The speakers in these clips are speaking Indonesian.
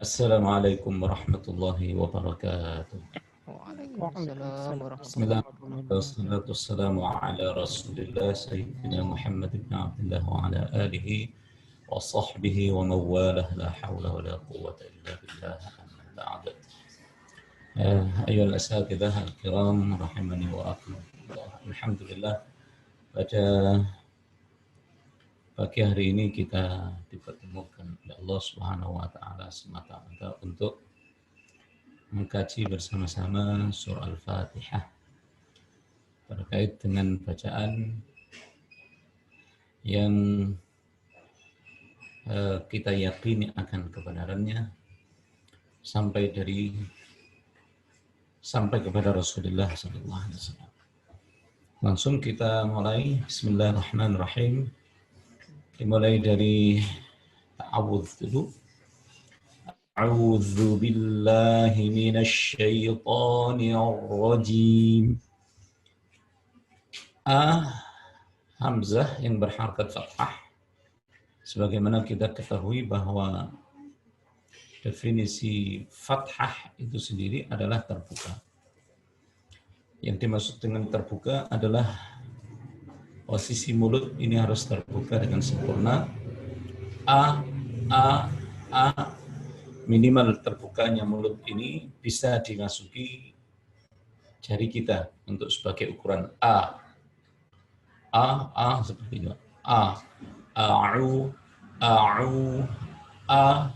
Assalamualaikum warahmatullahi wabarakatuh. Waalaikumsalam Bismillah. warahmatullahi wabarakatuh. Wassalatu wassalamu ala Rasulillah Sayyidina Muhammad ibn Abdullah wa ala alihi wa sahbihi wa mawalah la hawla wa la quwwata illa billah amma ba'd. Ayuhal asatidzah al-kiram rahimani wa akumullah. Alhamdulillah, pada pagi hari ini kita dipertemukan oleh Allah Subhanahu wa taala semata-mata untuk mengkaji bersama-sama surah Al-Fatihah terkait dengan bacaan yang kita yakini akan kebenarannya sampai kepada Rasulullah sallallahu alaihi wasallam. Langsung kita mulai. Bismillahirrahmanirrahim. Dimulai dari ta'awudz dulu. A'udzu billahi minasy syaithanir rajim. Hamzah yang berharakat fathah, sebagaimana kita ketahui bahwa definisi fathah itu sendiri adalah terbuka. Yang dimaksud dengan terbuka adalah posisi mulut ini harus terbuka dengan sempurna. Minimal terbukanya mulut ini bisa dimasuki jari kita untuk sebagai ukuran seperti itu.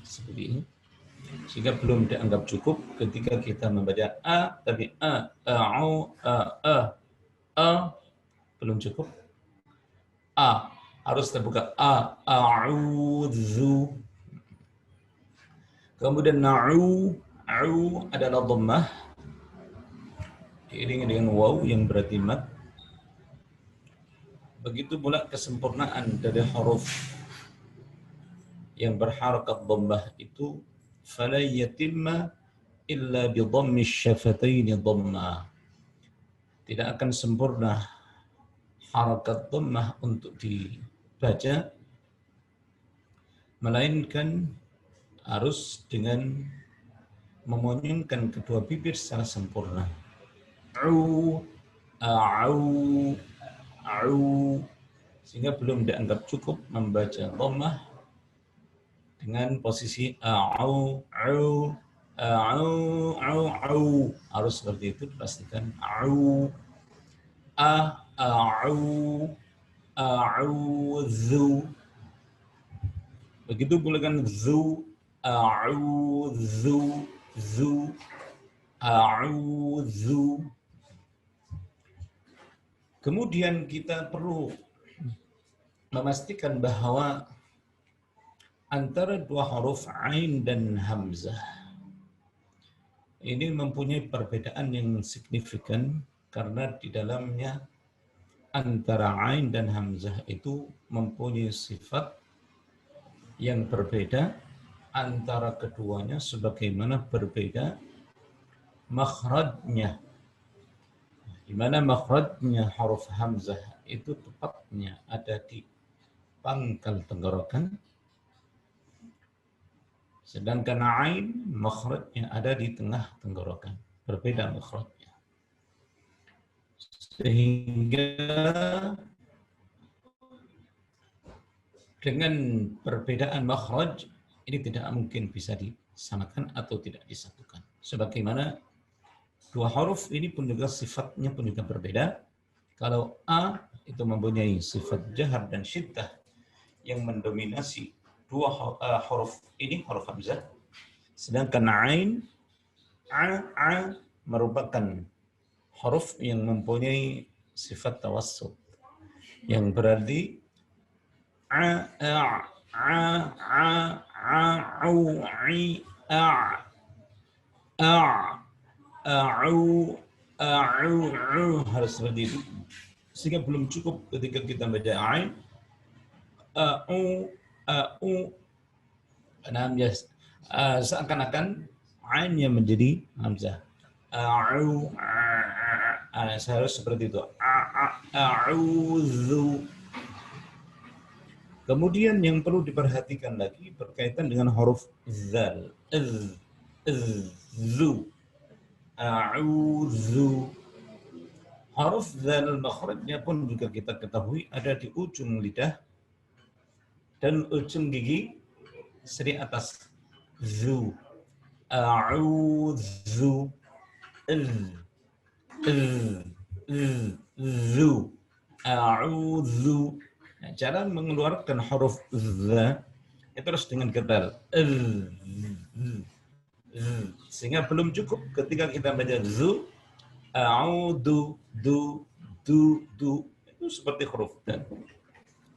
Seperti ini. Sehingga belum dianggap cukup ketika kita membaca tapi belum cukup. Harus terbuka. A'udzu. Kemudian na'u adalah dhammah diiringi dengan waw yang berarti mad. Begitu pula kesempurnaan dari huruf yang berharakat dhammah itu, fala yatimma illa bi dhammi syafataini dhamma. Tidak akan sempurna harakat dhammah untuk dibaca melainkan harus dengan memonyengkan kedua bibir secara sempurna. Sehingga belum dianggap cukup membaca dhammah dengan posisi harus seperti itu dipastikan. A'udzu. Begitu pula kan zu. A'udzu. Kemudian kita perlu memastikan bahwa antara dua huruf ain dan hamzah ini mempunyai perbedaan yang signifikan, karena di dalamnya antara ain dan hamzah itu mempunyai sifat yang berbeda antara keduanya, sebagaimana berbeda makhrajnya. Di mana makhrajnya huruf hamzah itu tepatnya ada di pangkal tenggorokan, sedangkan ain makhrajnya ada di tengah tenggorokan. Berbeda makhrajnya. Sehingga dengan perbedaan makhraj ini tidak mungkin bisa disamakan atau tidak disatukan. Sebagaimana dua huruf ini pun juga sifatnya pun juga berbeda. Kalau a itu mempunyai sifat jahar dan syiddah yang mendominasi dua huruf ini, huruf hamzah. Sedangkan ain merupakan huruf yang mempunyai sifat tawassut, yang berarti harus seperti itu. Sehingga belum cukup ketika kita baca ain seakan-akan ainnya menjadi hamzah. Harus seperti itu. A'udzu. Kemudian yang perlu diperhatikan lagi berkaitan dengan huruf zal, zu, a'udzu. Huruf zal makhrajnya pun juga kita ketahui ada di ujung lidah dan ujung gigi seri atas. Zu, a'udzu, zu, a'udzu. Nah, cara mengeluarkan huruf za itu harus dengan kental. Sehingga belum cukup ketika kita baca zu, a'udzu, du. Itu seperti huruf dan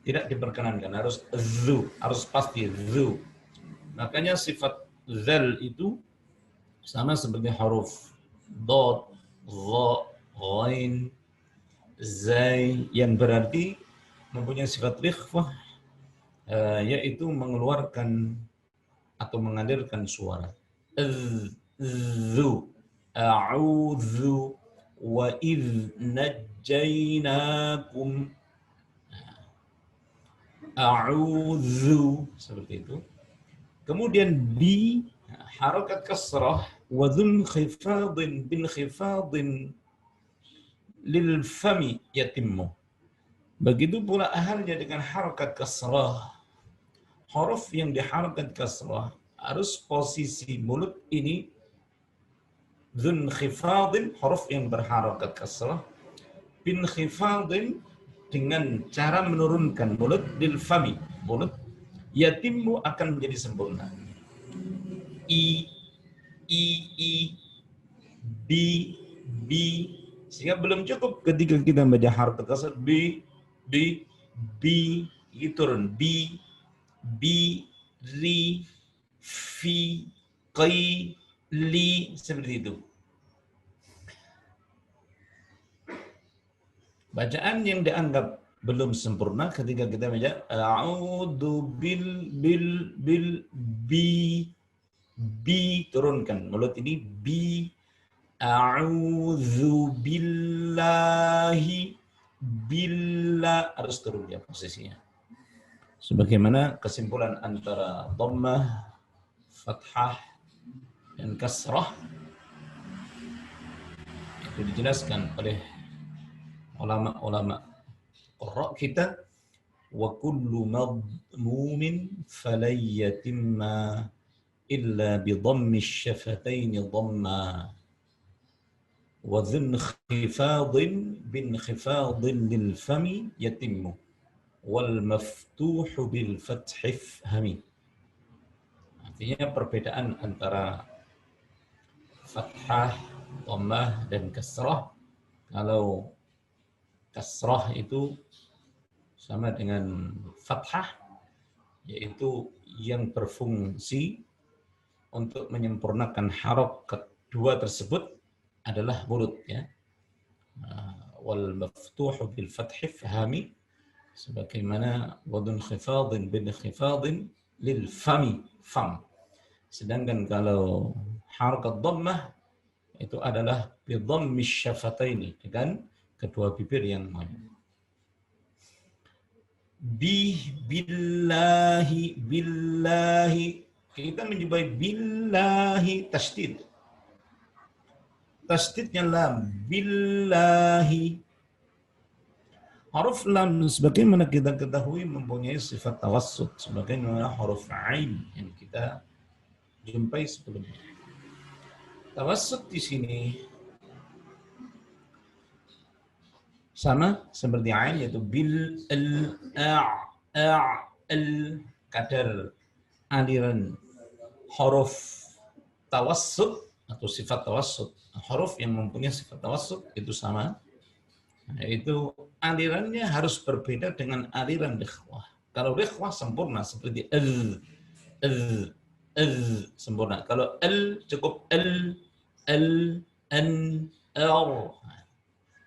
tidak diperkenankan, harus zu, harus pasti zu. Makanya sifat zal itu sama seperti huruf dot, dha, ghain, zai yang berarti mempunyai sifat ikhfah, yaitu mengeluarkan atau mengalirkan suara. Zu, a'udzu, wa idh najjainakum. A'udzu, seperti itu. Kemudian bi, harakat kasrah, wa dhun khifadin bin khifadin lil fami yatimmu. Begitu pula halnya dengan harakat kasrah. Huruf yang diharakat kasrah harus posisi mulut ini dhun khifadin, huruf yang berharakat kasrah, bin khifadin dengan cara menurunkan mulut lil fami, mulut yatimmu akan menjadi sempurna. I, bi, sehingga belum cukup ketika kita membaca harakat kasrah bi, turun bi, ri, fi, qai, li, seperti itu. Bacaan yang dianggap belum sempurna ketika kita baca a'udzu bil bi, turunkan mulut ini bi, a'udzu billahi, billah harus turun ya posisinya. Sebagaimana kesimpulan antara dhammah, fathah dan kasrah itu dijelaskan oleh ulama-ulama qurra kita, wa kullu madmumin falan yatimma illa bi dhammi asy-syafatayn dhamma wa dhun khifadin bin khifadin lil fami yatimmu wal maftuhu bil fathi fahmi. Artinya perbedaan antara fathah, dhammah dan kasrah. Kalau kasrah itu sama dengan fathah, yaitu yang berfungsi untuk menyempurnakan harakat dua tersebut adalah mulut ya. Wal maftuhu bil fathi fahmi, sebagaimana wadun khifadin bin khifadin lil fami, fam. Sedangkan kalau harakat dhammah itu adalah bi dhammi syafataini, dengan kedua bibir yang maju. Billahi, kita menjumpai billahi tasydid. Tasydidnya lam, billahi. Huruf lam sebagaimana kita ketahui mempunyai sifat tawassut, sebagaimana huruf ain yang kita jumpai sebelumnya. Tawassut di sini sama seperti ain, yaitu bil, kadar aliran huruf tawassut atau sifat tawassut. Huruf yang mempunyai sifat tawassut itu sama, yaitu alirannya harus berbeda dengan aliran rikhwah. Kalau rikhwah sempurna seperti sempurna. Kalau cukup an,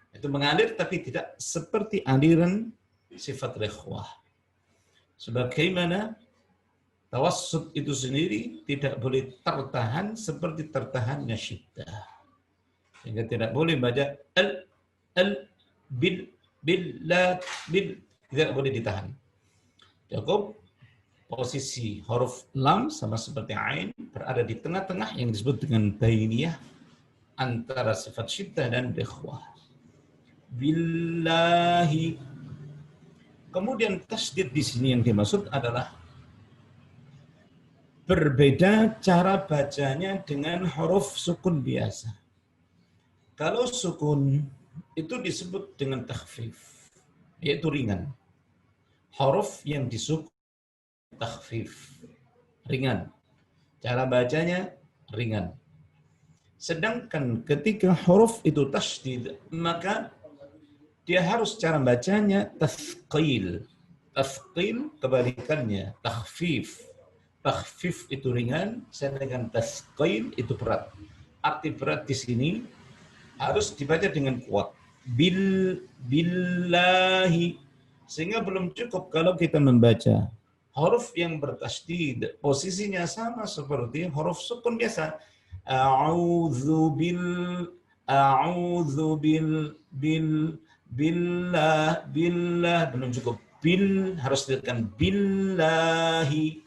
itu mengalir tapi tidak seperti aliran sifat rikhwah. Sebagaimana tawassut itu sendiri tidak boleh tertahan seperti tertahannya syiddah. Sehingga tidak boleh baca bil, tidak boleh ditahan. Cukup posisi huruf lam sama seperti ain berada di tengah-tengah yang disebut dengan bainiyah antara sifat syiddah dan ikhwah. Billahi. Kemudian tasdid di sini yang dimaksud adalah berbeda cara bacanya dengan huruf sukun biasa. Kalau sukun itu disebut dengan takhfif, yaitu ringan. Huruf yang disukun takhfif, ringan. Cara bacanya ringan. Sedangkan ketika huruf itu tasydid, maka dia harus cara bacanya tathqil. Tathqil kebalikannya, takhfif. Takhfif itu ringan, sedangkan tathqil itu berat. Arti berat di sini harus dibaca dengan kuat. Billahi. Sehingga belum cukup kalau kita membaca huruf yang bertasydid, posisinya sama seperti huruf sukun biasa. A'udzu billah belum cukup. Harus ditekan billahi.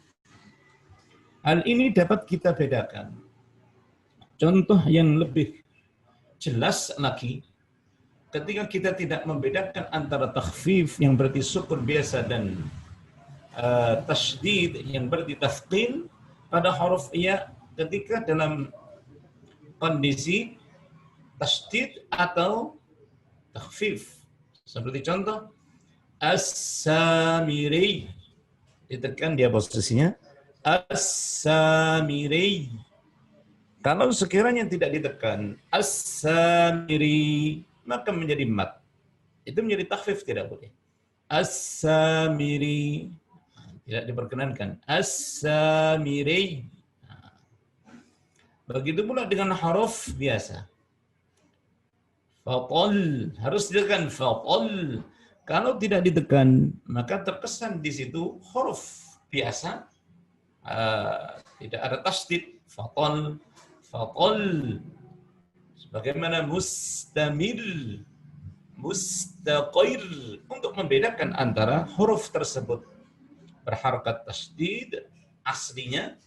Hal ini dapat kita bedakan. Contoh yang lebih jelas lagi, ketika kita tidak membedakan antara takhfif yang berarti sukun biasa dan tasydid yang berarti tathqil pada huruf ya ketika dalam kondisi tasydid atau takhfif. Seperti contoh as-samiri, ditekan dia posisinya as-samiri. Kalau sekiranya tidak ditekan as-samiri, maka menjadi mat. Itu menjadi takhfif, tidak boleh. As-samiri, tidak diperkenankan. As-samiri. Begitu pula dengan huruf biasa. Fatal, harus ditekan fatal. Kalau tidak ditekan, maka terkesan di situ huruf biasa, tidak ada tasdid. Fatal, fatal. Sebagaimana mustamir, mustaqir, untuk membedakan antara huruf tersebut berharakat tasdid aslinya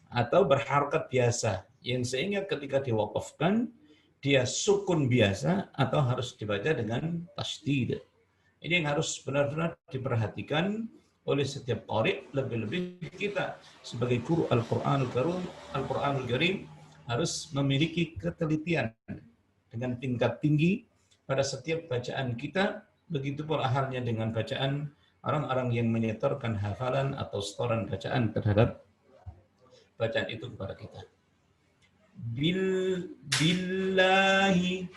atau berharakat biasa, yang sehingga ketika diwaqafkan dia sukun biasa atau harus dibaca dengan tasdid. Ini yang harus benar-benar diperhatikan oleh setiap qari, lebih-lebih kita sebagai guru Al-Qur'anul Karim harus memiliki ketelitian dengan tingkat tinggi pada setiap bacaan kita. Begitu pula halnya dengan bacaan orang-orang yang menyetorkan hafalan atau setoran bacaan terhadap bacaan itu kepada kita. Billahi.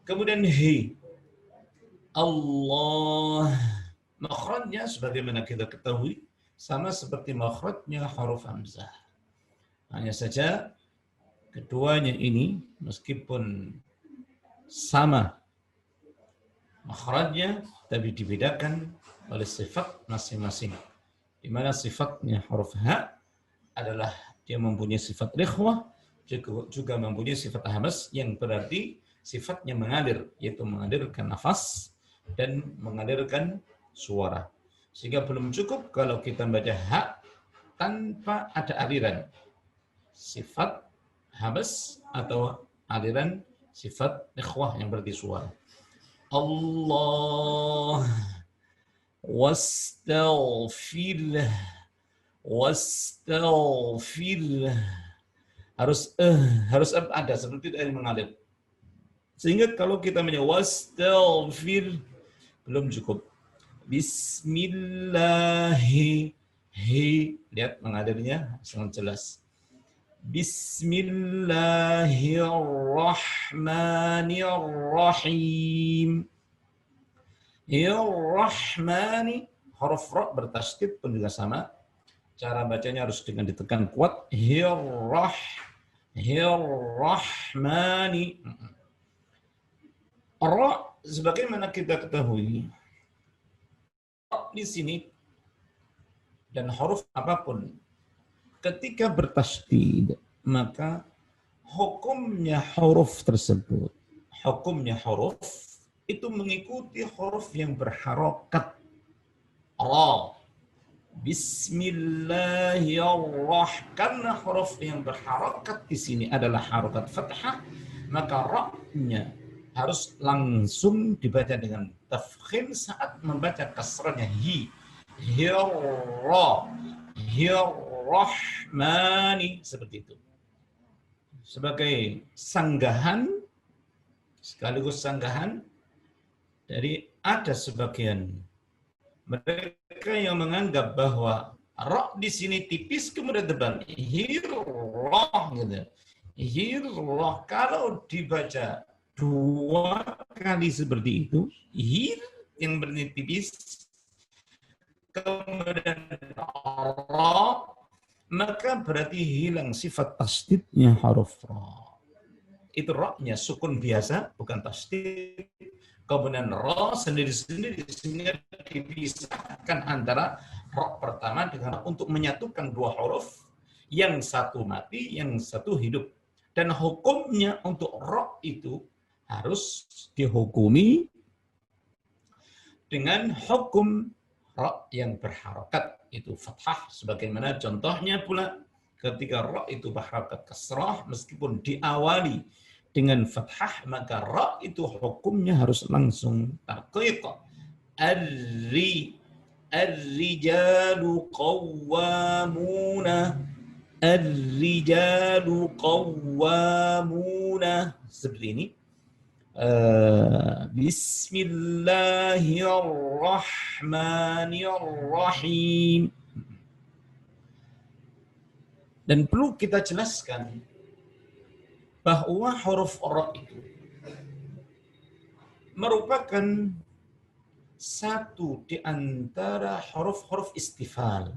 Kemudian hi. Allah. Makhrajnya sebagaimana kita ketahui sama seperti makhrajnya huruf hamzah. Hanya saja keduanya ini meskipun sama makhrajnya, tapi dibedakan oleh sifat masing-masing. Di mana sifatnya huruf ha adalah dia mempunyai sifat ikhwah, juga mempunyai sifat hamzah yang berarti sifatnya mengalir, yaitu mengalirkan nafas dan mengalirkan suara. Sehingga belum cukup kalau kita membaca ha tanpa ada aliran sifat hamzah atau aliran sifat ikhwah yang berarti suara. Allah wastaghfir harus ada seperti itu yang mengalir. Sehingga kalau kita menyebut wastaghfir belum cukup. Bismillahi, lihat mengalirnya sangat jelas. Bismillahirrahmanirrahim. Rahmani, huruf ra bertasydid pun juga sama. Cara bacanya harus dengan ditekan kuat. Rahmani. Ra, sebagaimana kita ketahui, di sini dan huruf apapun ketika bertasydid, maka hukumnya huruf itu mengikuti huruf yang berharokat Ra. Bismillahirrahmanirrahim. Karena huruf yang berharakat di sini adalah harakat fathah, maka ra-nya harus langsung dibaca dengan tafkhim saat membaca kasrahnya hi. Hirra. Hirrahmani. Seperti itu. Sebagai sanggahan, sekaligus sanggahan, dari ada sebagian mereka yang menganggap bahwa ra di sini tipis kemudian tebal. Hirrah gitu. Hirrah kalau dibaca 2 kali seperti itu, hir yang berarti tipis kemudian ra, maka berarti hilang sifat tasdidnya huruf ra. Itu ra-nya sukun biasa, bukan tasdid. Kemudian ra sendiri-sendiri sehingga dipisahkan antara ra pertama dengan untuk menyatukan 2 huruf, yang satu mati, yang satu hidup. Dan hukumnya untuk ra itu harus dihukumi dengan hukum ra yang berharakat, itu fathah. Sebagaimana contohnya pula ketika ra itu berharakat kasrah, meskipun diawali dengan fathah, maka ra itu hukumnya harus langsung tarqiq. Ar-rijalu qawwamuna. Ar-rijalu qawwamuna. Seperti ini. Bismillahirrahmanirrahim. Dan perlu kita jelaskan bahwa huruf ra itu merupakan satu di antara huruf-huruf istifal,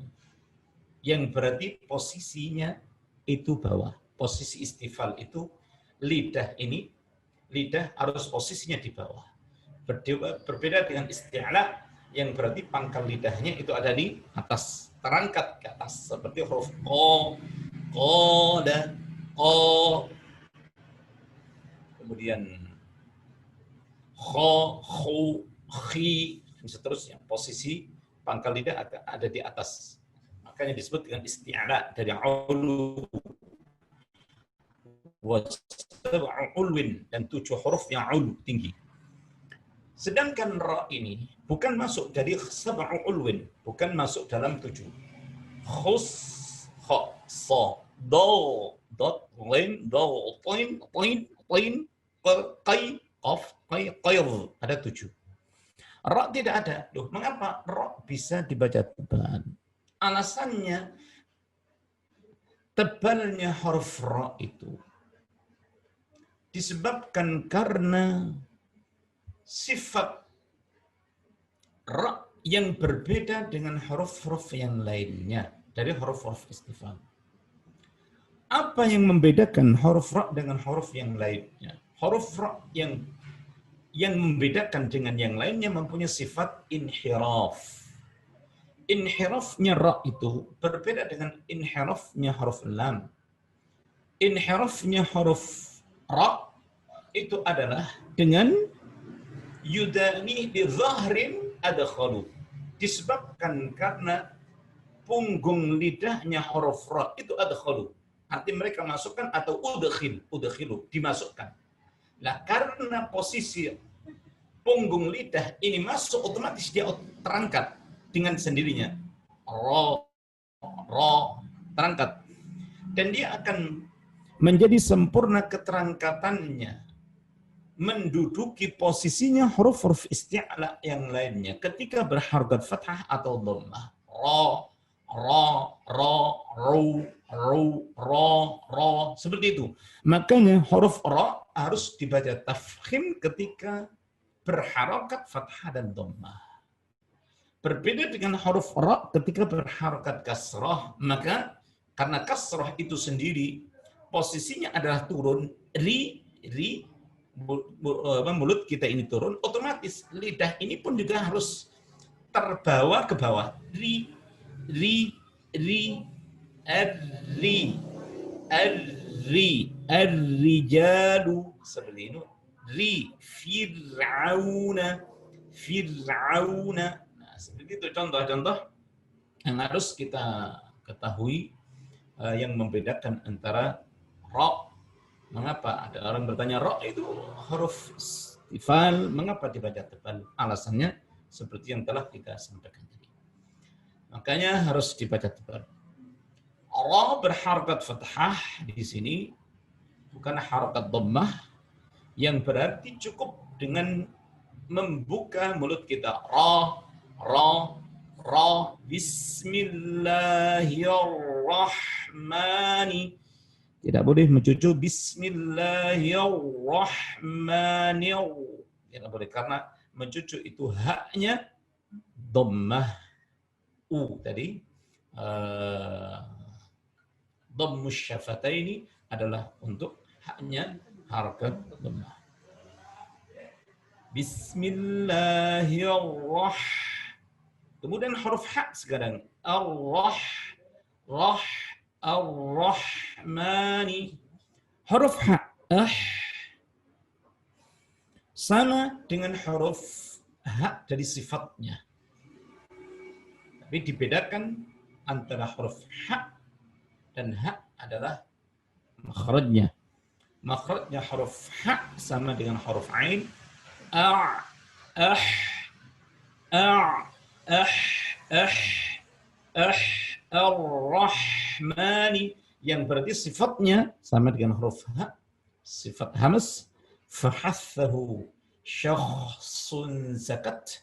yang berarti posisinya itu bawah. Posisi istifal itu lidah ini, lidah harus posisinya di bawah. Berbeda dengan isti'la yang berarti pangkal lidahnya itu ada di atas, terangkat ke atas, seperti huruf qa, qala, qa. Kemudian kha, khu, khi, dan seterusnya. Posisi pangkal lidah ada di atas. Makanya disebut dengan isti'la dari ulu. Wa sab'u ulwin, dan 7 huruf yang ulu, tinggi. Sedangkan ra ini bukan masuk dari sab'u ulwin, bukan masuk dalam 7. Khus, kha, sa, dal, dot, lin, dal, tin, tin, tin, qai, qaf, qai, qair, ada 7. Ra tidak ada. Loh, mengapa ra bisa dibaca tebal? Alasannya tebalnya huruf ra itu disebabkan karena sifat ra yang berbeda dengan huruf-huruf yang lainnya dari huruf-huruf istifham. Apa yang membedakan huruf ra dengan huruf yang lainnya? Huruf ra yang membedakan dengan yang lainnya mempunyai sifat inhiraf. Inhirafnya ra itu berbeda dengan inhirafnya huruf lam. Inhirafnya huruf ra itu adalah dengan yudani bi zahrin adkhalu. Disebabkan karena punggung lidahnya huruf ra itu adkhalu. Arti mereka masukkan atau udkhilu, dimasukkan. Nah, karena posisi punggung lidah ini masuk, otomatis dia terangkat dengan sendirinya. Ra terangkat. Dan dia akan menjadi sempurna keterangkatannya, menduduki posisinya huruf-huruf isti'la yang lainnya ketika berharakat fathah atau dhammah. Ra, ra, ra, ru, ru, ra, ra, seperti itu. Makanya huruf ra harus dibaca tafkhim ketika berharakat fathah dan dhammah. Berbeda dengan huruf ra ketika berharakat kasrah, maka karena kasrah itu sendiri posisinya adalah turun, mulut kita ini turun, otomatis lidah ini pun juga harus terbawa ke bawah. Ar-rijalu, seperti ini. Fir'auna. seperti itu contoh-contoh yang harus kita ketahui yang membedakan antara ra. Mengapa ada orang bertanya ra itu huruf istifal, mengapa dibaca tebal? Alasannya seperti yang telah kita sampaikan tadi. Makanya harus dibaca tebal. Ra berharakat fathah di sini bukan harakat dhammah yang berarti cukup dengan membuka mulut kita. Ra, bismillahirrahmanirrahim. Tidak boleh mencucu bismillahirrahmanirrahim. Tidak boleh karena mencucu itu haknya dhammah u tadi. Dhammus syafataini adalah untuk haknya harakat dhammah. Bismillahirrahmanirrahim. Kemudian huruf ha sekarang. Ar-Rahmani. Huruf ha. Sama dengan huruf ha dari sifatnya. Tapi dibedakan antara huruf ha dan ha adalah makhrajnya. Makhrajnya huruf ha sama dengan huruf ain. Ar-Rahmani yang berarti sifatnya sama dengan huruf ha, sifat hamas. Fahathahu syakhsun zakat.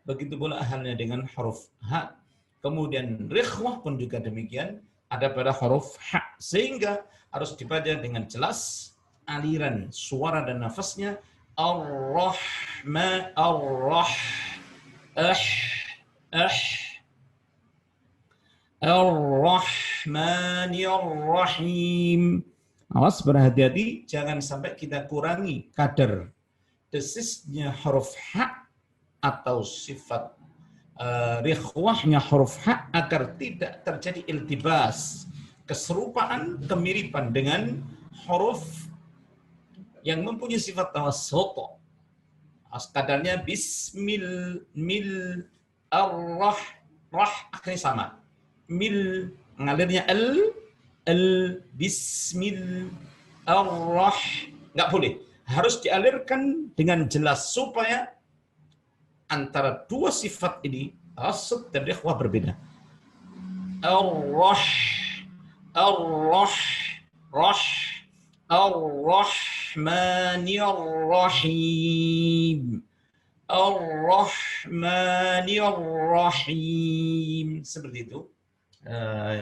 Begitu pula halnya dengan huruf ha. Kemudian rikhwah pun juga demikian ada pada huruf ha, sehingga harus dibaca dengan jelas aliran suara dan nafasnya. Ar-Rahmanir-Rahim. Awas, berhati-hati jangan sampai kita kurangi kadar desisnya huruf ha atau sifat rikhwahnya huruf ha agar tidak terjadi iltibas, keserupaan, kemiripan dengan huruf yang mempunyai sifat tawassut. Kadarnya akhirnya sama. Mil mengalirnya nggak boleh. Harus dialirkan dengan jelas supaya antara dua sifat ini tawassut dan rikhwah berbeda. Ar-Rahmanir-Rahim. Ar-Rahmanir-Rahim. Seperti itu.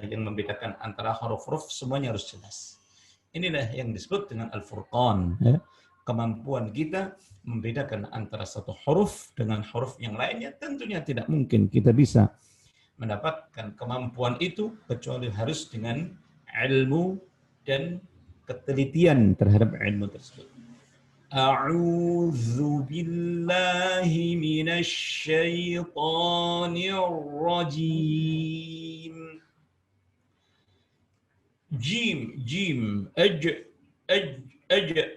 Yang membedakan antara huruf-huruf semuanya harus jelas. Inilah yang disebut dengan Al-Furqan. Kemampuan kita membedakan antara satu huruf dengan huruf yang lainnya. Tentunya tidak mungkin kita bisa mendapatkan kemampuan itu kecuali harus dengan ilmu dan ketelitian terhadap ilmu tersebut. A'udzu billahi minasy syaithanir rajim. Jim,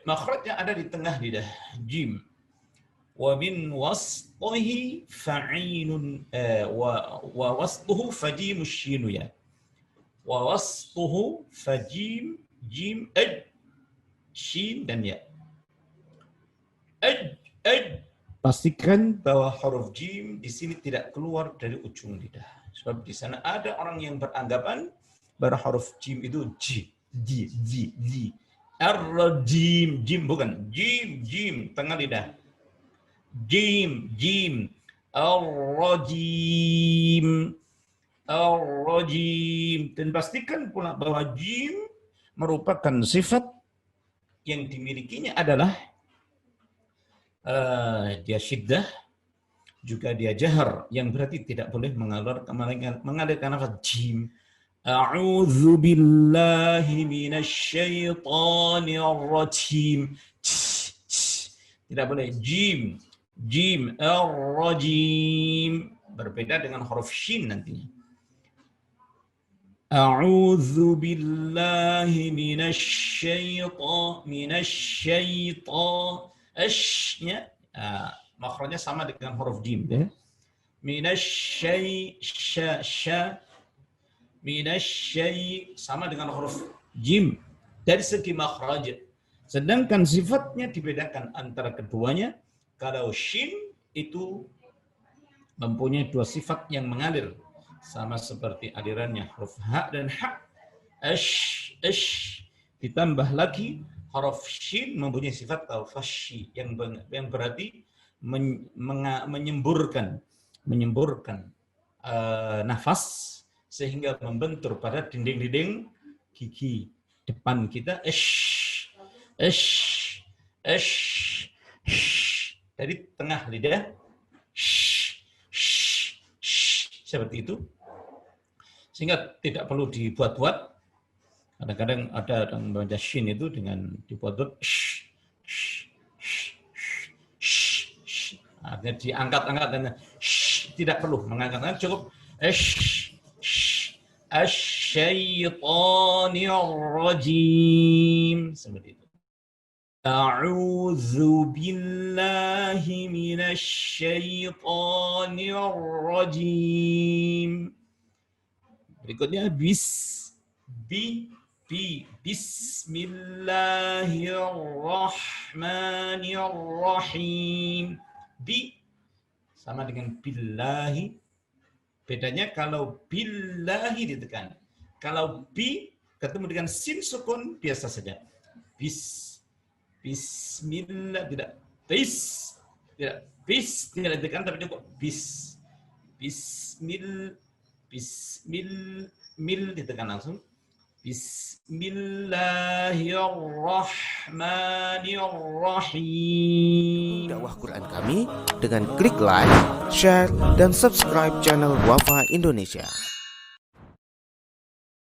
makhrajnya ada di tengah lidah. Jim. Wa min wasṭihi fa'inun wa wasṭuhu fajimu syinu ya. Wa wasṭuhu fajim jim shin dan ya. Pastikan bahwa huruf jim di sini tidak keluar dari ujung lidah. Sebab di sana ada orang yang beranggapan bahwa huruf jim itu ji. Ar-rajim, jim bukan. Jim, tengah lidah. Jim. Ar-rajim. Dan pastikan pula bahwa jim merupakan sifat yang dimilikinya adalah dia syiddah, juga dia jahar, yang berarti tidak boleh mengalirkan nafas jim. A'udzu billahi minasy syaithanir rajim. Tidak boleh jim ar-rajim, berbeda dengan huruf shin nantinya. A'udzu billahi minasy syaitan. Nya makhrajnya sama dengan huruf jim ya. Minasyai sya minasyai sama dengan huruf jim dari segi makhraj. Sedangkan sifatnya dibedakan antara keduanya. Kalau shin itu mempunyai dua sifat yang mengalir sama seperti alirannya huruf ha dan ha. Ash ditambah lagi huruf shin mempunyai sifat al-fashi yang berarti menyemburkan nafas sehingga membentur pada dinding-dinding gigi depan kita. Dari tengah lidah seperti itu, sehingga tidak perlu dibuat-buat. Kadang-kadang ada yang membaca shin itu dengan dibuat-buat, artinya diangkat-angkat dan tidak perlu mengangkat, cukup asy-syaithanir rajim seperti itu. A'udzu billahi minasy syaithanir rajim. Berikutnya bismillahirrahmanirrahim. Bi sama dengan billahi. Bedanya kalau billahi ditekan. Kalau bi ketemu dengan sin sukun biasa saja. Bismillah tidak tidak ditekan tapi cukup bismil ditekan langsung. Bismillahirrahmanirrahim. Dakwah Quran kami dengan klik like, share, dan subscribe channel Wafa Indonesia.